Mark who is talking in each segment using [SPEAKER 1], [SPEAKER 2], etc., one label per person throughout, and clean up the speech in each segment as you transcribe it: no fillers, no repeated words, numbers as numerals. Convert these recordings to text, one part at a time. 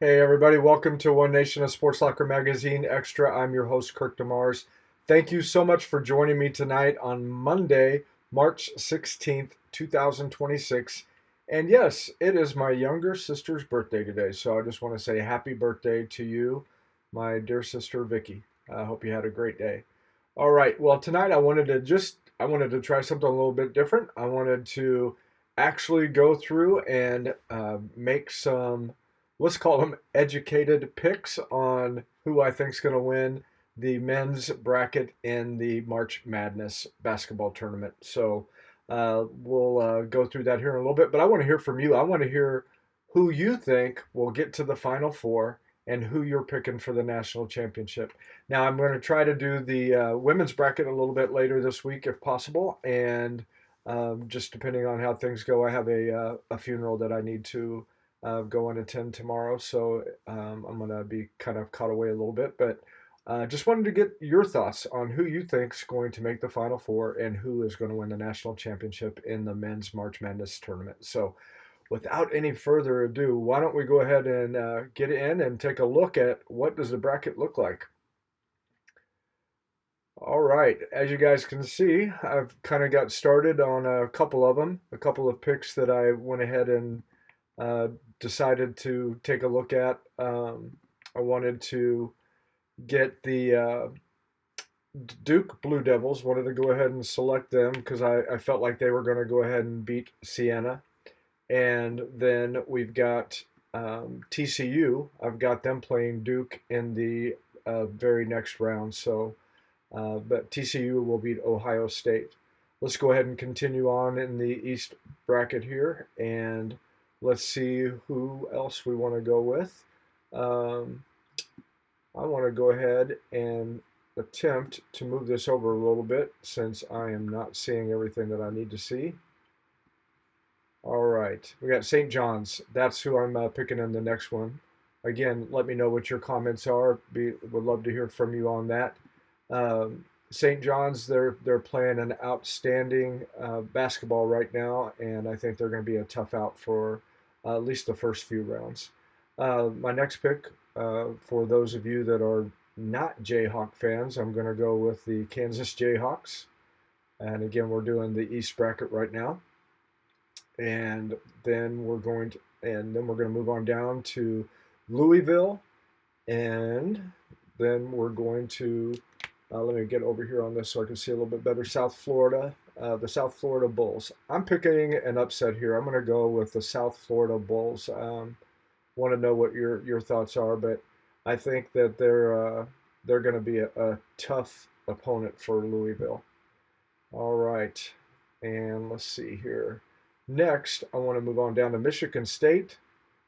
[SPEAKER 1] Hey everybody, welcome to One Nation of Sports Locker Magazine Extra. I'm your host, Kirk DeMars. Thank you so much for joining me tonight on Monday, March 16th, 2026. And yes, it is my younger sister's birthday today, so I just want to say happy birthday to you, my dear sister Vicky. I hope you had a great day. All right, well tonight I wanted to try something a little bit different. I wanted to actually go through and make some, let's call them educated picks on who I think is going to win the men's bracket in the March Madness basketball tournament. So we'll go through that here in a little bit, but I want to hear from you. I want to hear who you think will get to the Final Four and who you're picking for the national championship. Now, I'm going to try to do the women's bracket a little bit later this week if possible, and just depending on how things go, I have a funeral that I need to go and attend tomorrow. So I'm going to be kind of caught away a little bit. But just wanted to get your thoughts on who you think is going to make the Final Four and who is going to win the national championship in the men's March Madness tournament. So without any further ado, why don't we go ahead and get in and take a look at what does the bracket look like? All right, as you guys can see, I've kind of got started on a couple of them, a couple of picks that I went ahead and uh, decided to take a look at. I wanted to get the Duke Blue Devils, wanted to go ahead and select them because I felt like they were going to go ahead and beat Siena. And then we've got TCU. I've got them playing Duke in the very next round. But TCU will beat Ohio State. Let's go ahead and continue on in the East bracket here, and let's see who else we want to go with. Um, I want to go ahead and attempt to move this over a little bit since I am not seeing everything that I need to see. All right, we got St. John's. That's who I'm picking in the next one. Again, let me know what your comments are. Would love to hear from you on that. St. John's, they're playing an outstanding basketball right now, and I think they're going to be a tough out for at least the first few rounds. My next pick, for those of you that are not Jayhawk fans, I'm going to go with the Kansas Jayhawks. And again, we're doing the East bracket right now, and then we're going to move on down to Louisville, and then we're going to let me get over here on this so I can see a little bit better. South Florida, the South Florida Bulls. I'm picking an upset here. I'm going to go with the South Florida Bulls. Want to know what your thoughts are, but I think that they're going to be a tough opponent for Louisville. All right, and let's see here. Next, I want to move on down to Michigan State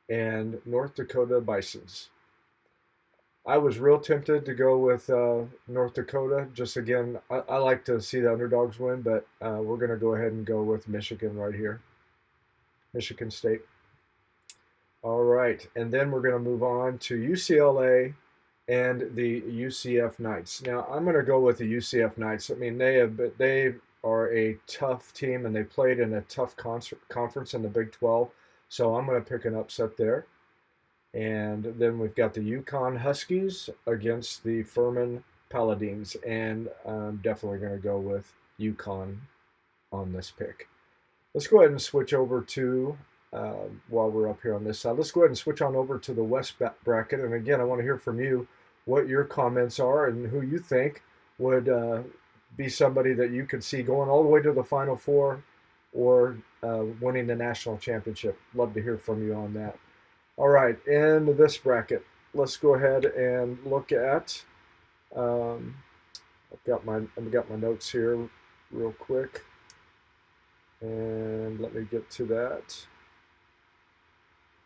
[SPEAKER 1] and North Dakota Bisons. I was real tempted to go with North Dakota. Just again, I like to see the underdogs win, but we're going to go ahead and go with Michigan right here. Michigan State. All right, and then we're going to move on to UCLA and the UCF Knights. Now I'm going to go with the UCF Knights. I mean they are a tough team and they played in a tough conference in the Big 12, so I'm going to pick an upset there. And then we've got the Yukon Huskies against the Furman Paladins, and I'm definitely going to go with Yukon on this pick. Let's go ahead and switch over to, while we're up here on this side, let's go ahead and switch on over to the West bracket. And again, I want to hear from you what your comments are and who you think would be somebody that you could see going all the way to the Final Four or winning the national championship. Love to hear from you on that. All right, in this bracket, let's go ahead and look at. Um, I've got my notes here, real quick, and let me get to that.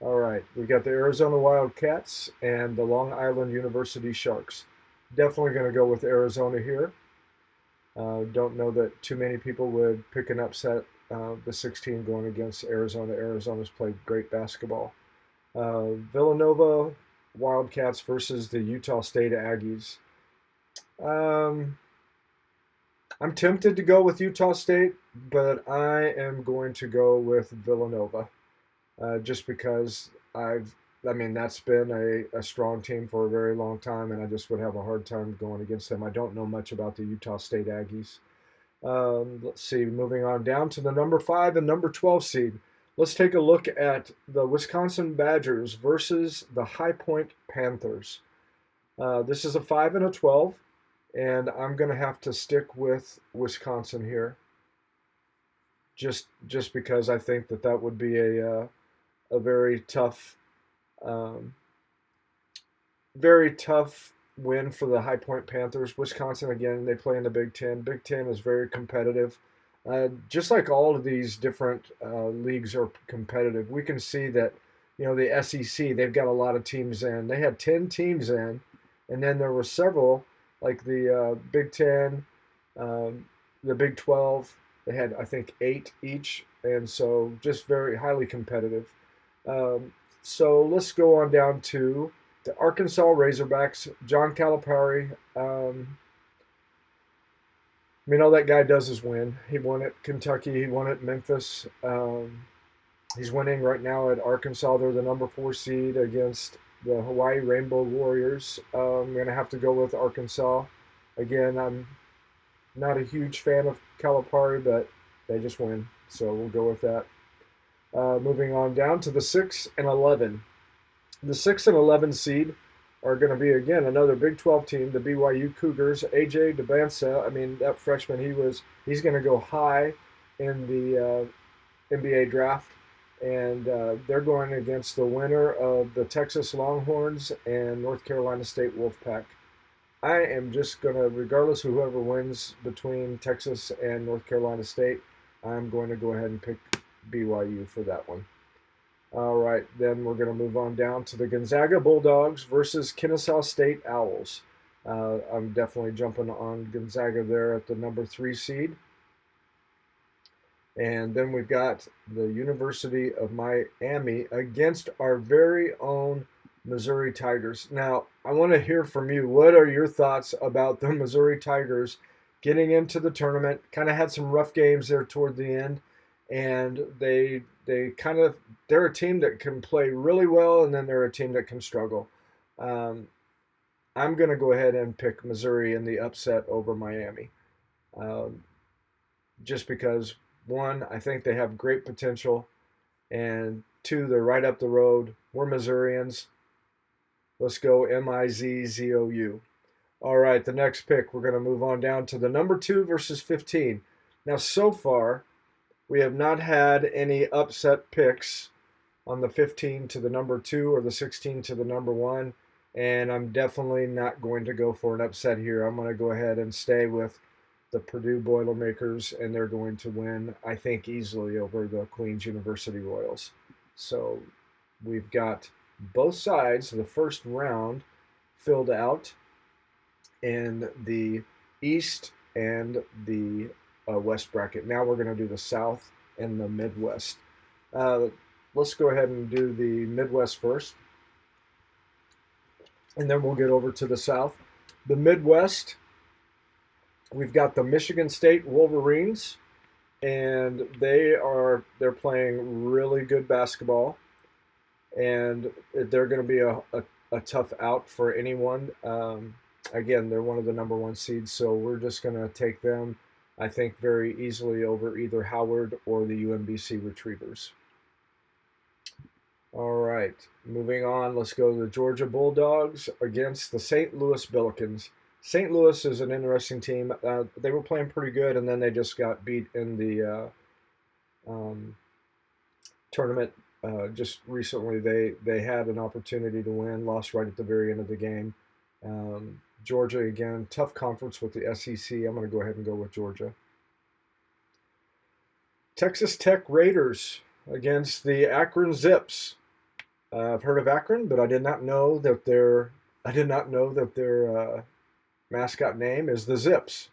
[SPEAKER 1] All right, we got the Arizona Wildcats and the Long Island University Sharks. Definitely going to go with Arizona here. Don't know that too many people would pick an upset. The 16 going against Arizona. Arizona's played great basketball. Villanova Wildcats versus the Utah State Aggies. Um, I'm tempted to go with Utah State, but I am going to go with Villanova just because I've I mean, that's been a strong team for a very long time, and I just would have a hard time going against them. I don't know much about the Utah State Aggies. Let's see, moving on down to the number 5 and number 12 seed. Let's take a look at the Wisconsin Badgers versus the High Point Panthers. This is a 5 and a 12, and I'm going to have to stick with Wisconsin here, just because I think that would be a um, very tough win for the High Point Panthers. Wisconsin, again, they play in the Big Ten. Big Ten is very competitive. Just like all of these different leagues are competitive, we can see that, the SEC, they've got a lot of teams in. They had 10 teams in, and then there were several, like the Big Ten, um, the Big 12. They had, I think, 8 each, and so just very highly competitive. So let's go on down to the Arkansas Razorbacks. John Calipari. I mean, all that guy does is win. He won at Kentucky. He won at Memphis. He's winning right now at Arkansas. They're the number 4 seed against the Hawaii Rainbow Warriors. I'm going to have to go with Arkansas. Again, I'm not a huge fan of Calipari, but they just win. So we'll go with that. Moving on down to the 6 and 11. The 6 and 11 seed are going to be, again, another Big 12 team, the BYU Cougars. AJ Dybantsa, I mean, that freshman, he's going to go high in the NBA draft, and they're going against the winner of the Texas Longhorns and North Carolina State Wolfpack. I am just going to, regardless of whoever wins between Texas and North Carolina State, I'm going to go ahead and pick BYU for that one. All right, then we're going to move on down to the Gonzaga Bulldogs versus Kennesaw State Owls. I'm definitely jumping on Gonzaga there at the number 3 seed. And then we've got the University of Miami against our very own Missouri Tigers. Now, I want to hear from you. What are your thoughts about the Missouri Tigers getting into the tournament? Kind of had some rough games there toward the end, and they're a team that can play really well, and then they're a team that can struggle. I'm going to go ahead and pick Missouri in the upset over Miami, just because, one, I think they have great potential, and 2, they're right up the road. We're Missourians. Let's go Mizzou. All right, the next pick, we're going to move on down to the number 2 versus 15. Now, so far, we have not had any upset picks on the 15 to the number 2 or the 16 to the number 1, and I'm definitely not going to go for an upset here. I'm going to go ahead and stay with the Purdue Boilermakers, and they're going to win, I think, easily over the Queen's University Royals. So we've got both sides of the first round filled out in the East and the West bracket. Now we're going to do the South and the Midwest. Let's go ahead and do the Midwest first, and then we'll get over to the South. The Midwest, we've got the Michigan State Wolverines, and they're playing really good basketball, and they're going to be a tough out for anyone. Again, they're one of the number 1 seeds, so we're just going to take them, I think, very easily over either Howard or the UMBC Retrievers. All right, moving on, let's go to the Georgia Bulldogs against the St. Louis Billikens. St. Louis is an interesting team. They were playing pretty good, and then they just got beat in the tournament just recently. They had an opportunity to win, lost right at the very end of the game. Georgia, again, tough conference with the SEC. I'm going to go ahead and go with Georgia. Texas Tech Raiders against the Akron Zips. I've heard of Akron, but I did not know that their mascot name is the Zips.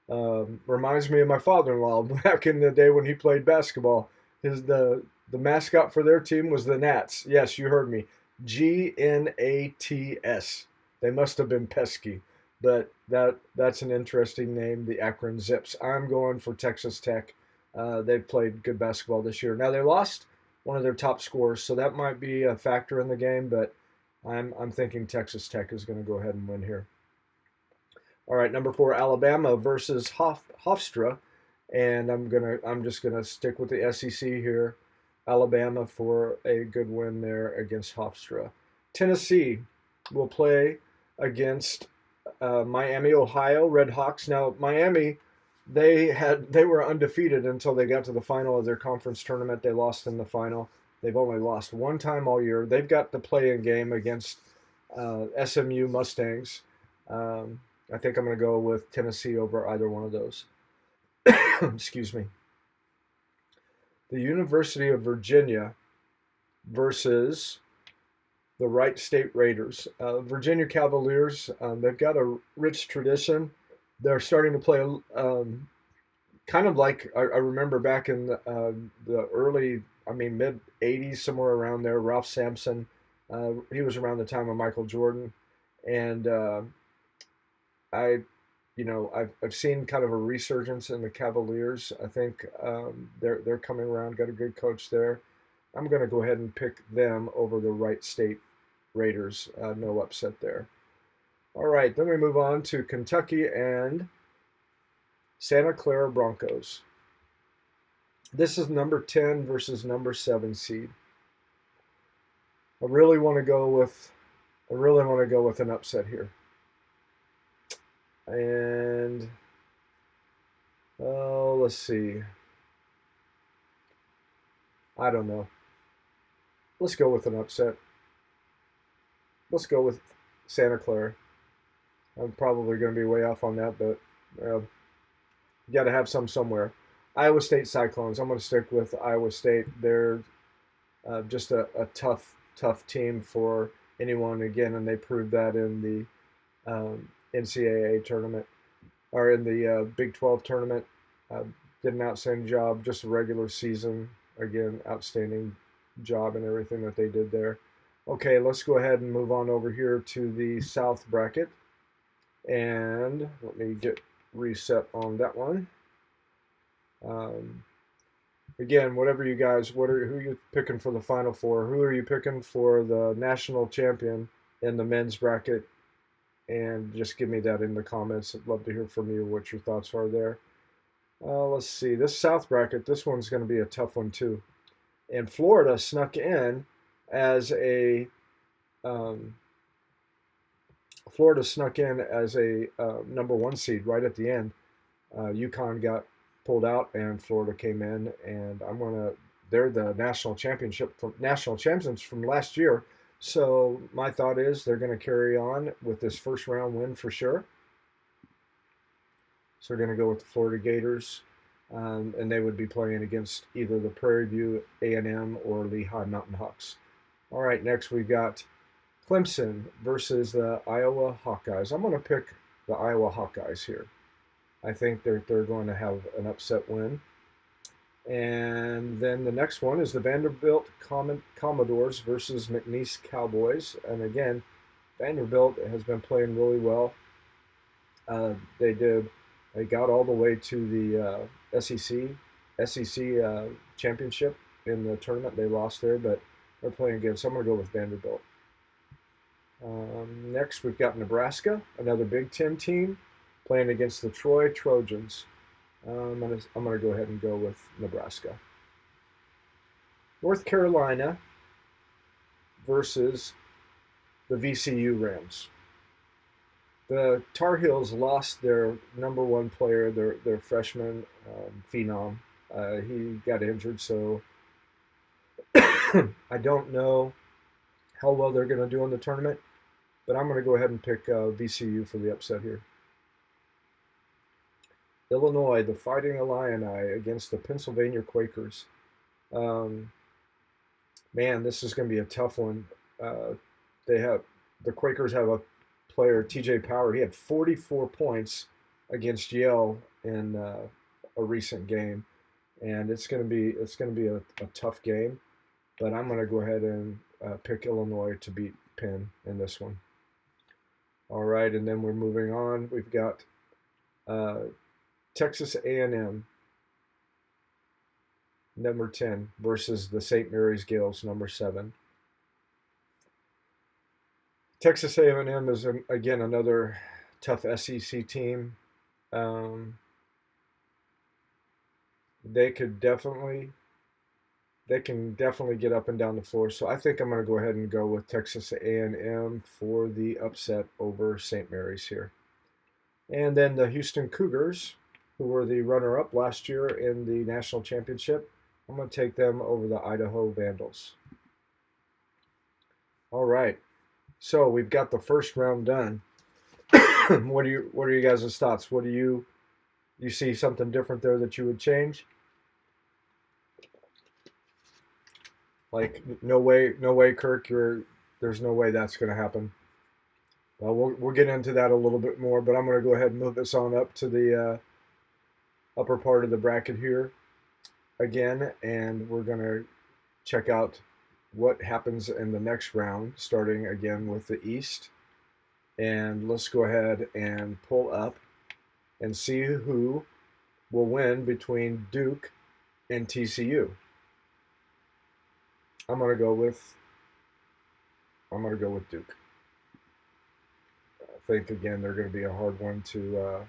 [SPEAKER 1] Reminds me of my father-in-law back in the day when he played basketball. The mascot for their team was the Gnats. Yes, you heard me. GNATS. They must have been pesky, but that's an interesting name, the Akron Zips. I'm going for Texas Tech. They've played good basketball this year. Now, they lost one of their top scorers, so that might be a factor in the game. But I'm thinking Texas Tech is going to go ahead and win here. All right, number 4, Alabama versus Hofstra, and I'm just gonna stick with the SEC here. Alabama for a good win there against Hofstra. Tennessee will play against Miami, Ohio Redhawks. Now Miami, they were undefeated until they got to the final of their conference tournament. They lost in the final. They've only lost one time all year. They've got the play-in game against SMU Mustangs. Um, I think I'm going to go with Tennessee over either one of those. Excuse me. The University of Virginia versus the Wright State Raiders. Virginia Cavaliers, they've got a rich tradition. They're starting to play kind of like I remember back in the early, mid 80s, somewhere around there. Ralph Sampson, he was around the time of Michael Jordan. And I, I've seen kind of a resurgence in the Cavaliers. I think they're coming around. Got a good coach there. I'm going to go ahead and pick them over the Wright State Raiders. No upset there. All right, then we move on to Kentucky and Santa Clara Broncos. This is number 10 versus number 7 seed. I really want to go with an upset here. And oh, let's see. I don't know. Let's go with an upset. Let's go with Santa Clara. I'm probably going to be way off on that, but you got to have some somewhere. Iowa State Cyclones. I'm going to stick with Iowa State. They're just a tough team for anyone again, and they proved that in the NCAA tournament or in the Big 12 tournament. Did an outstanding job. Just a regular season, again, outstanding job and everything that they did there. Okay, let's go ahead and move on over here to the South bracket. And let me get reset on that one. Again, whatever you guys, who are you picking for the Final Four? Who are you picking for the national champion in the men's bracket? And just give me that in the comments. I'd love to hear from you what your thoughts are there. Let's see. This South bracket, this one's going to be a tough one too. And Florida snuck in as a number 1 seed right at the end. UConn got pulled out, and Florida came in, and they're the national champions from last year. So my thought is they're going to carry on with this first round win for sure. So we're going to go with the Florida Gators, and they would be playing against either the Prairie View A&M or Lehigh Mountain Hawks. All right, next we've got Clemson versus the Iowa Hawkeyes. I'm going to pick the Iowa Hawkeyes here. I think they're going to have an upset win. And then the next one is the Vanderbilt Commodores versus McNeese Cowboys. And again, Vanderbilt has been playing really well. They got all the way to the SEC championship in the tournament. They lost there, but they're playing again. So I'm going to go with Vanderbilt. Next, we've got Nebraska, another Big Ten team, playing against the Troy Trojans. I'm gonna go ahead and go with Nebraska. North Carolina versus the VCU Rams. The Tar Heels lost their number 1 player, their freshman phenom. He got injured, so I don't know how well they're going to do in the tournament, but I'm going to go ahead and pick VCU for the upset here. Illinois, the Fighting Illini against the Pennsylvania Quakers. Man, this is going to be a tough one. The Quakers have a player, TJ Power. He had 44 points against Yale in a recent game, and it's going to be a tough game. But I'm going to go ahead and pick Illinois to beat Penn in this one. All right, and then we're moving on. We've got Texas A&M number 10, versus the St. Mary's Gales, number 7. Texas A&M is again another tough SEC team. Um, they could definitely they can definitely get up and down the floor. So I think I'm going to go ahead and go with Texas A&M for the upset over St. Mary's here. And then the Houston Cougars, who were the runner-up last year in the national championship, I'm going to take them over the Idaho Vandals. All right, so we've got the first round done. What are you guys' thoughts? What do you see something different there that you would change? Like no way, Kirk. There's no way that's going to happen. Well, we'll get into that a little bit more, but I'm going to go ahead and move this on up to the upper part of the bracket here again, and we're going to check out what happens in the next round, starting again with the East. And let's go ahead and pull up and see who will win between Duke and TCU. I'm gonna go with Duke. I think again they're going to be a hard one to.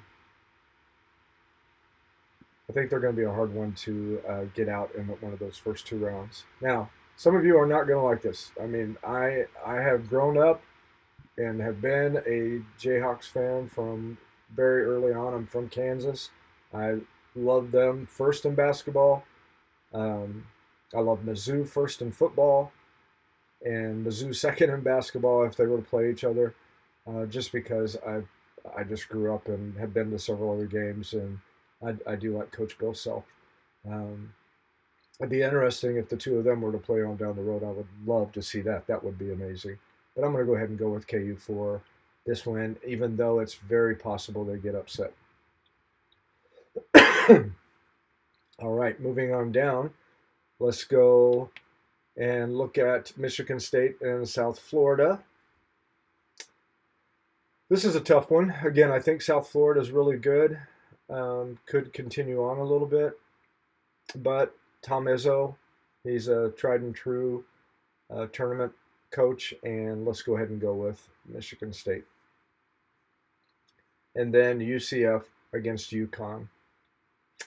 [SPEAKER 1] I think they're going to be a hard one to get out in one of those first 2 rounds. Now, some of you are not going to like this. I mean, I have grown up and have been a Jayhawks fan from very early on. I'm from Kansas. I love them first in basketball. Um, I love Mizzou first in football, and Mizzou second in basketball if they were to play each other. Just because I just grew up and have been to several other games, and I do like Coach Bill Self. Um, it'd be interesting if the two of them were to play on down the road. I would love to see that. That would be amazing. But I'm going to go ahead and go with KU for this win, even though it's very possible they get upset. All right, moving on down. Let's go and look at Michigan State and South Florida. This is a tough one. Again, I think South Florida is really good. Could continue on a little bit, but Tom Izzo, he's a tried and true tournament coach, and let's go ahead and go with Michigan State. And then UCF against UConn.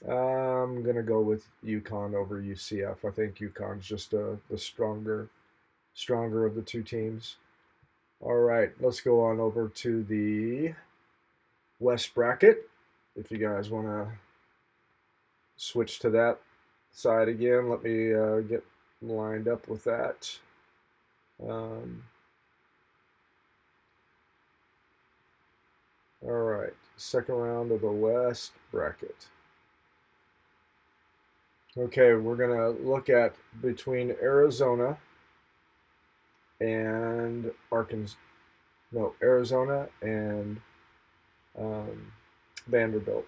[SPEAKER 1] I'm gonna go with UConn over UCF. I think UConn's just the stronger of the two teams. All right, let's go on over to the West bracket. If you guys want to switch to that side again, let me get lined up with that. All right, second round of the West bracket. Okay, we're going to look at between Arizona and Arkansas. No, Arizona and Vanderbilt.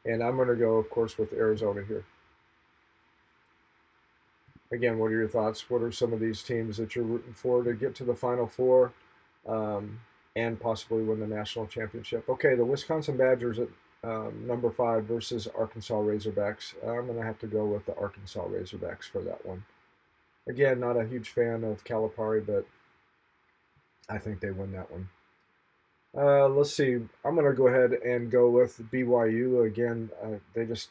[SPEAKER 1] And I'm going to go, of course, with Arizona here. Again, what are your thoughts? What are some of these teams that you're rooting for to get to the Final Four and possibly win the national championship? Okay, the Wisconsin Badgers at number 5 versus Arkansas Razorbacks. I'm going to have to go with the Arkansas Razorbacks for that one. Again, not a huge fan of Calipari, but I think they win that one. Let's see. I'm going to go ahead and go with BYU. Again, they just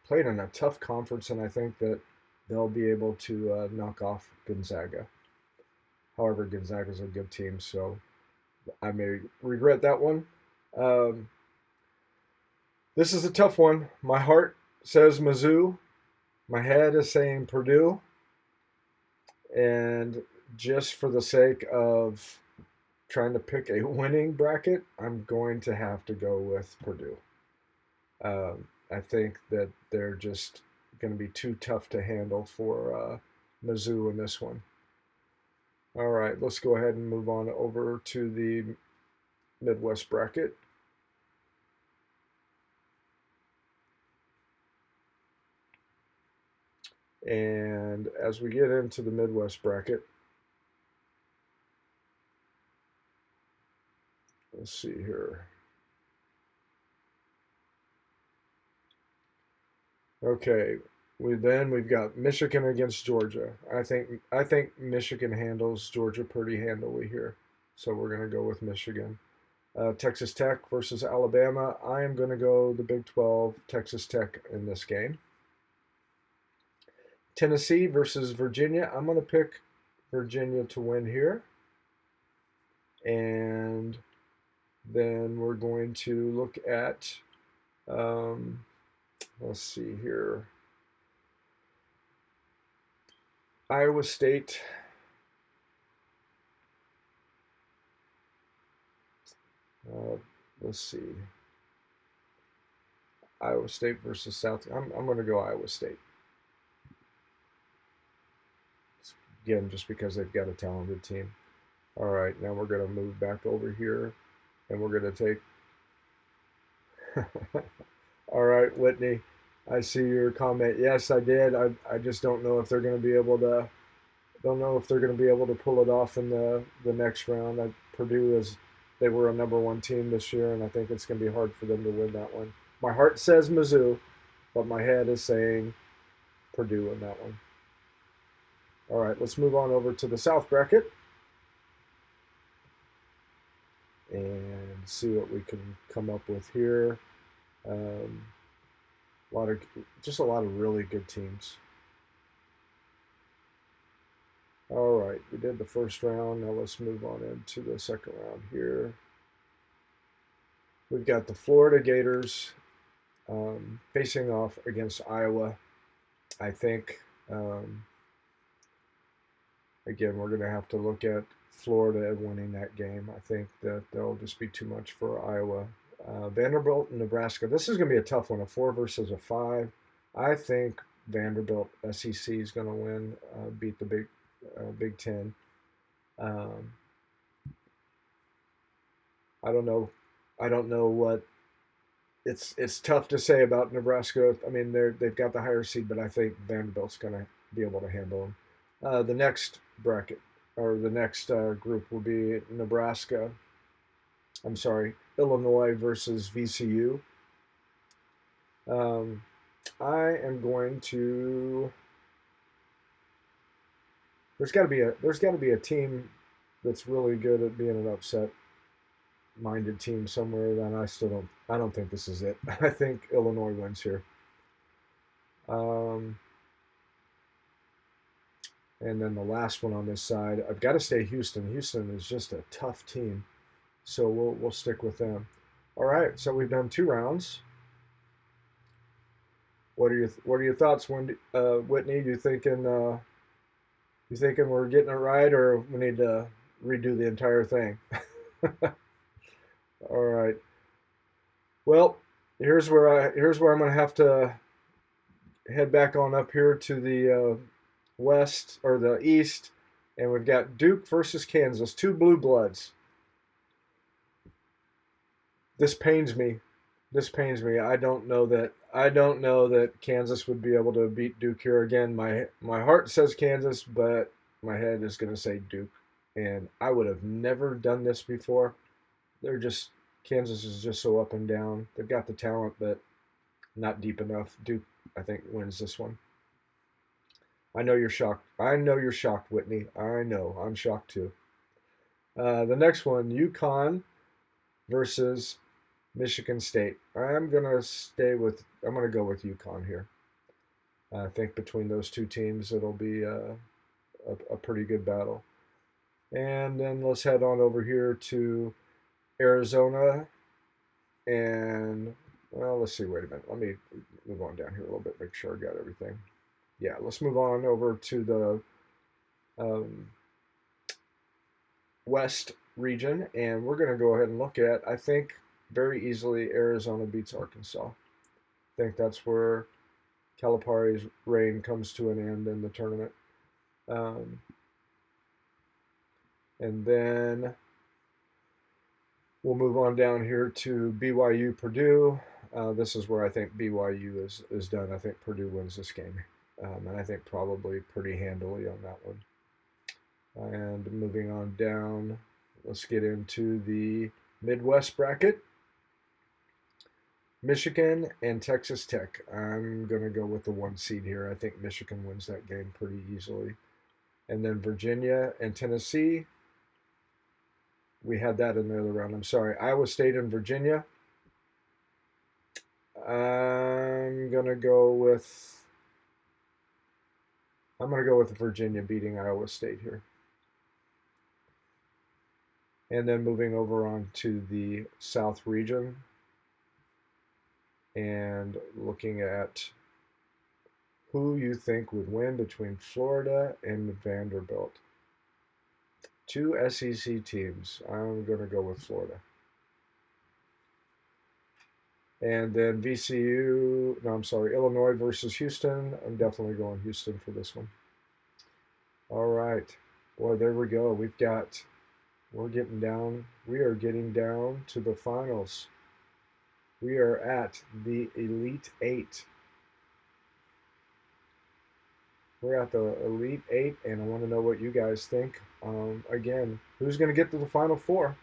[SPEAKER 1] played in a tough conference, and I think that they'll be able to knock off Gonzaga. However, Gonzaga's a good team, so I may regret that one. This is a tough one. My heart says Mizzou. My head is saying Purdue. And just for the sake of trying to pick a winning bracket, I'm going to have to go with Purdue. I think that they're just going to be too tough to handle for Mizzou in this one. All right, let's go ahead and move on over to the Midwest bracket. And as we get into the Midwest bracket, let's see here. Okay, we've got Michigan against Georgia. I think Michigan handles Georgia pretty handily here, so we're gonna go with Michigan. Texas Tech versus Alabama. I am gonna go the Big 12, Texas Tech in this game. Tennessee versus Virginia. I'm gonna pick Virginia to win here, and then we're going to look at um, let's see here. Iowa State. Uh, let's see. Iowa State versus South. I'm going to go Iowa State. Again, just because they've got a talented team. All right, now we're going to move back over here and we're going to take. All right, Whitney. I see your comment. Yes, I did. I just don't know if they're going to be able to. Don't know if they're going to be able to pull it off in the next round. Purdue is they were a #1 team this year, and I think it's going to be hard for them to win that one. My heart says Mizzou, but my head is saying Purdue in that one. All right, let's move on over to the South bracket and see what we can come up with here. Um, a lot of really good teams. All right, we did the first round. Now let's move on into the second round here. We've got the Florida Gators facing off against Iowa. I think, again, we're going to have to look at Florida winning that game. I think that there'll just be too much for Iowa. Vanderbilt and Nebraska. This is going to be a tough one, a 4 versus a 5. I think Vanderbilt SEC is going to win, beat the Big Ten. I don't know. I don't know what it's tough to say about Nebraska. I mean, they've got the higher seed, but I think Vanderbilt's going to be able to handle them. The next bracket or the next group will be Nebraska. I'm sorry, Illinois versus VCU. Um, I am going to. There's got to be a team that's really good at being an upset minded team somewhere. Then I don't think this is it. I think Illinois wins here. Um, and then the last one on this side, I've got to say Houston. Houston is just a tough team, so we'll stick with them. All right, so we've done 2 rounds. What are your thoughts, Whitney? You thinking we're getting it right, or we need to redo the entire thing? All right. Well, here's where I'm gonna have to head back on up here to the west or the east, and we've got Duke versus Kansas, 2 blue bloods. This pains me. This pains me. I don't know that Kansas would be able to beat Duke here again. My heart says Kansas, but my head is going to say Duke, and I would have never done this before. They're just Kansas is just so up and down. They've got the talent, but not deep enough. Duke, I think, wins this one. I know you're shocked. I know you're shocked, Whitney. I know. I'm shocked too. The next one, UConn versus Michigan State. I'm gonna go with UConn here. I think between those 2 teams, it'll be a pretty good battle. And then let's head on over here to Arizona. And well, let's see. Wait a minute. Let me move on down here a little bit. Make sure I got everything. Yeah, let's move on over to the West region, and we're going to go ahead and look at. I think very easily Arizona beats Arkansas. I think that's where Calipari's reign comes to an end in the tournament. Um, and then we'll move on down here to BYU Purdue. This is where I think BYU is done. I think Purdue wins this game, and I think probably pretty handily on that one. And moving on down, let's get into the Midwest bracket. Michigan and Texas Tech. I'm going to go with the 1 seed here. I think Michigan wins that game pretty easily. And then Virginia and Tennessee. We had that in the other round. I'm sorry. Iowa State and Virginia. I'm going to go with Virginia beating Iowa State here. And then moving over on to the South region and looking at who you think would win between Florida and Vanderbilt. 2 SEC teams. I'm going to go with Florida. And then Illinois versus Houston. I'm definitely going Houston for this one. All right. Boy, there we go. We are getting down to the finals. We are at the Elite Eight. We're at the Elite Eight, and I want to know what you guys think. Again, who's going to get to the Final Four?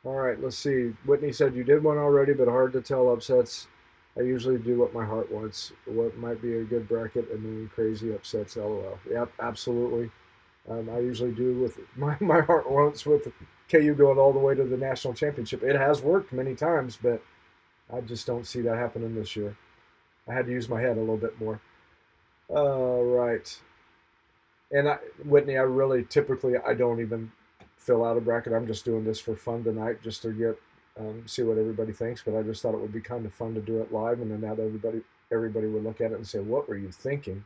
[SPEAKER 1] All right, let's see. Whitney said you did one already, but hard to tell upsets. I usually do what my heart wants, what might be a good bracket, and then crazy upsets, LOL. Yep, absolutely. I usually do with my heart wants with KU going all the way to the national championship. It has worked many times, but I just don't see that happening this year. I had to use my head a little bit more. All right. And Whitney, I really typically I don't even fill out a bracket. I'm just doing this for fun tonight, just to get see what everybody thinks. But I just thought it would be kind of fun to do it live, and then that everybody would look at it and say, "What were you thinking?"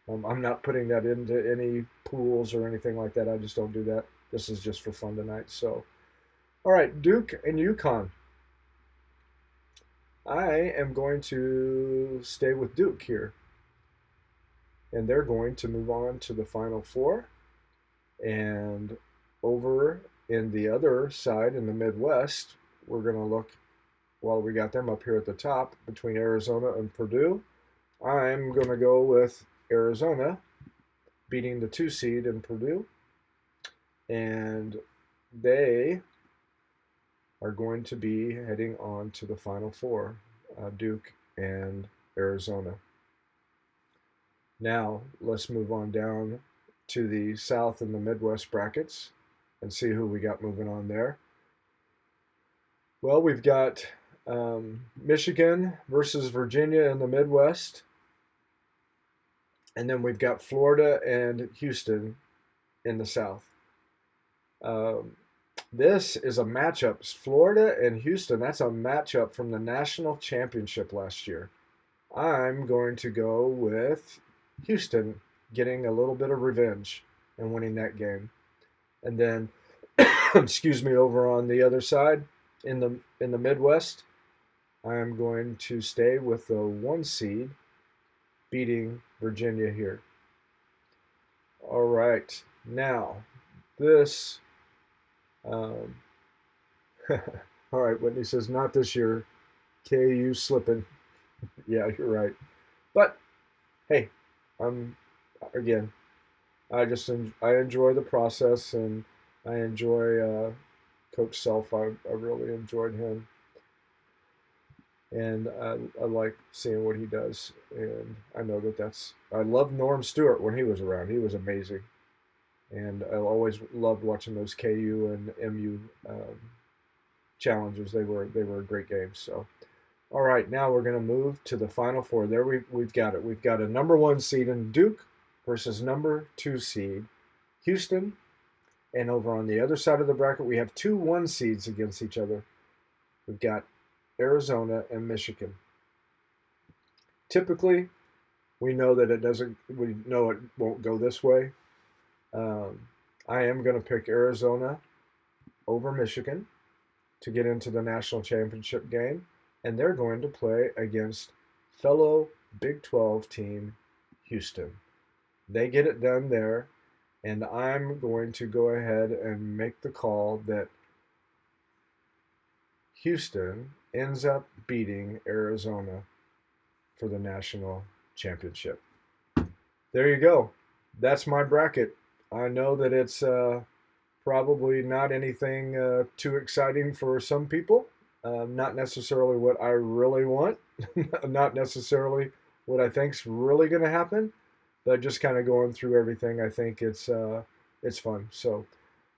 [SPEAKER 1] I'm not putting that into any pools or anything like that. I just don't do that. This is just for fun tonight. So, all right, Duke and UConn. I am going to stay with Duke here. And they're going to move on to the Final Four. And over in the other side, in the Midwest, we're going to look, while we got them up here at the top, between Arizona and Purdue. I'm going to go with Arizona beating the 2 seed in Purdue. And they are going to be heading on to the Final Four, Duke and Arizona. Now, let's move on down to the South and the Midwest brackets and see who we got moving on there. Well, we've got Michigan versus Virginia in the Midwest. And then we've got Florida and Houston in the South. This is a matchup. Florida and Houston, that's a matchup from the national championship last year. I'm going to go with Houston getting a little bit of revenge and winning that game. And then, excuse me, over on the other side in the Midwest, I'm going to stay with the 1 seed beating Virginia here. All right, now this. All right, Whitney says not this year. KU slipping. Yeah, you're right. But hey, again, I enjoy the process, and I enjoy Coach Self. I really enjoyed him, and I like seeing what he does. And I know I loved Norm Stewart when he was around. He was amazing, and I always loved watching those KU and MU challenges. They were great games. So. All right, now we're going to move to the Final Four. There we've got it. We've got a number 1 seed in Duke versus number 2 seed Houston. And over on the other side of the bracket, we have 2 1 seeds against each other. We've got Arizona and Michigan. Typically, we know it won't go this way. I am going to pick Arizona over Michigan to get into the national championship game. And they're going to play against fellow Big 12 team Houston. They get it done there, and I'm going to go ahead and make the call that Houston ends up beating Arizona for the national championship. There you go. That's my bracket. I know that it's probably not anything too exciting for some people. Not necessarily what I really want, not necessarily what I think's really going to happen, but just kind of going through everything. I think it's fun. So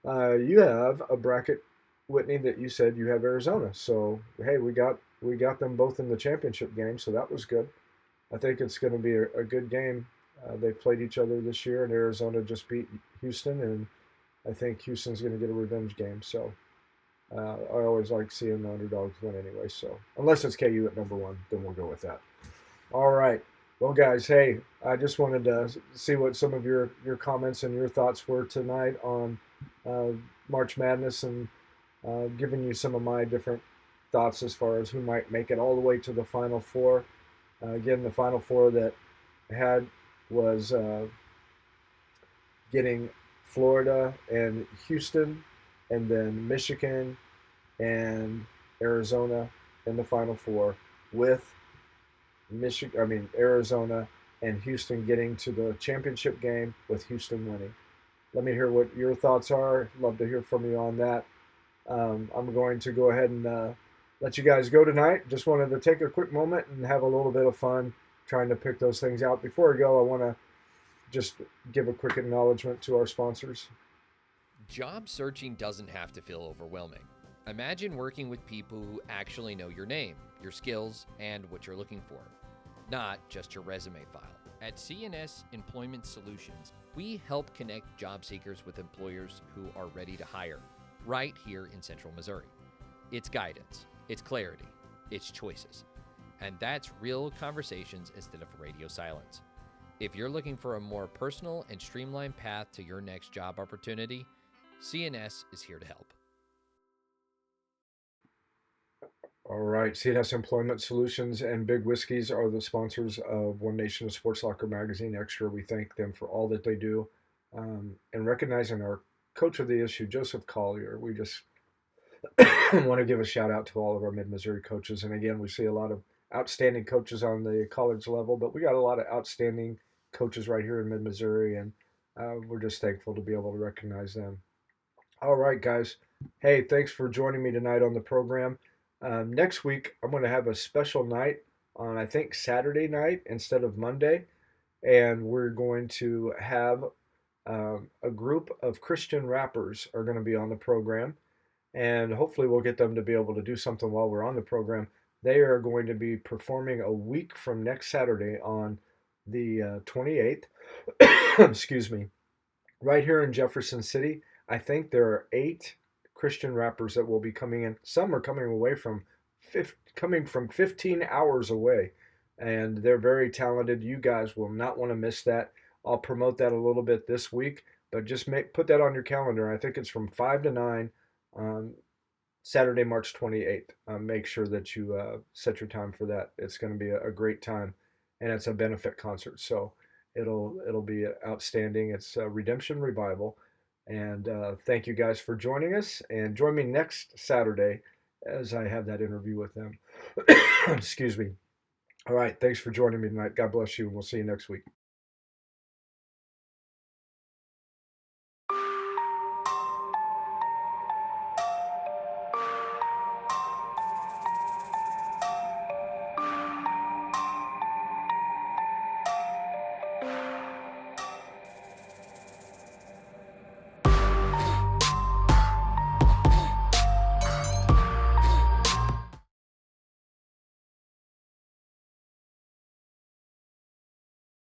[SPEAKER 1] you have a bracket, Whitney, that you said you have Arizona. So hey, we got them both in the championship game, so that was good. I think it's going to be a good game. They played each other this year, and Arizona just beat Houston, and I think Houston's going to get a revenge game. So I always like seeing the underdogs win anyway. So unless it's KU at number one, then we'll go with that. All right. Well, guys, hey, I just wanted to see what some of your comments and your thoughts were tonight on uh, March Madness, and giving you some of my different thoughts as far as who might make it all the way to the Final Four. Again, the Final Four that had was getting Florida and Houston, and then Michigan and Arizona in the Final Four, with Arizona and Houston getting to the championship game with Houston winning. Let me hear what your thoughts are. Love to hear from you on that. I'm going to go ahead and let you guys go tonight. Just wanted to take a quick moment and have a little bit of fun trying to pick those things out. Before I go, I want to just give a quick acknowledgement to our sponsors.
[SPEAKER 2] Job searching doesn't have to feel overwhelming. Imagine working with people who actually know your name, your skills, and what you're looking for, not just your resume file. At CNS Employment Solutions, we help connect job seekers with employers who are ready to hire, right here in Central Missouri. It's guidance, it's clarity, it's choices. And that's real conversations instead of radio silence. If you're looking for a more personal and streamlined path to your next job opportunity, CNS is here to help.
[SPEAKER 1] All right, CNS Employment Solutions and Big Whiskeys are the sponsors of One Nation of Sports Soccer Magazine Extra. We thank them for all that they do. And recognizing our coach of the issue, Joseph Collier, we just want to give a shout out to all of our Mid Missouri coaches. And again, we see a lot of outstanding coaches on the college level, but we got a lot of outstanding coaches right here in Mid Missouri, and we're just thankful to be able to recognize them. All right, guys. Hey, thanks for joining me tonight on the program. Next week, I'm going to have a special night on, I think, Saturday night instead of Monday. And we're going to have a group of Christian rappers are going to be on the program. And hopefully, we'll get them to be able to do something while we're on the program. They are going to be performing a week from next Saturday on the 28th. Excuse me, right here in Jefferson City. I think there are 8 Christian rappers that will be coming in. Some are coming away from coming from 15 hours away, and they're very talented. You guys will not want to miss that. I'll promote that a little bit this week, but just put that on your calendar. I think it's from 5 to 9 on Saturday, March 28th. Make sure that you set your time for that. It's going to be a great time, and it's a benefit concert, so it'll be outstanding. It's a Redemption Revival, and thank you guys for joining us. And join me next Saturday as I have that interview with them. Excuse me. All right. Thanks for joining me tonight. God bless you, and we'll see you next week.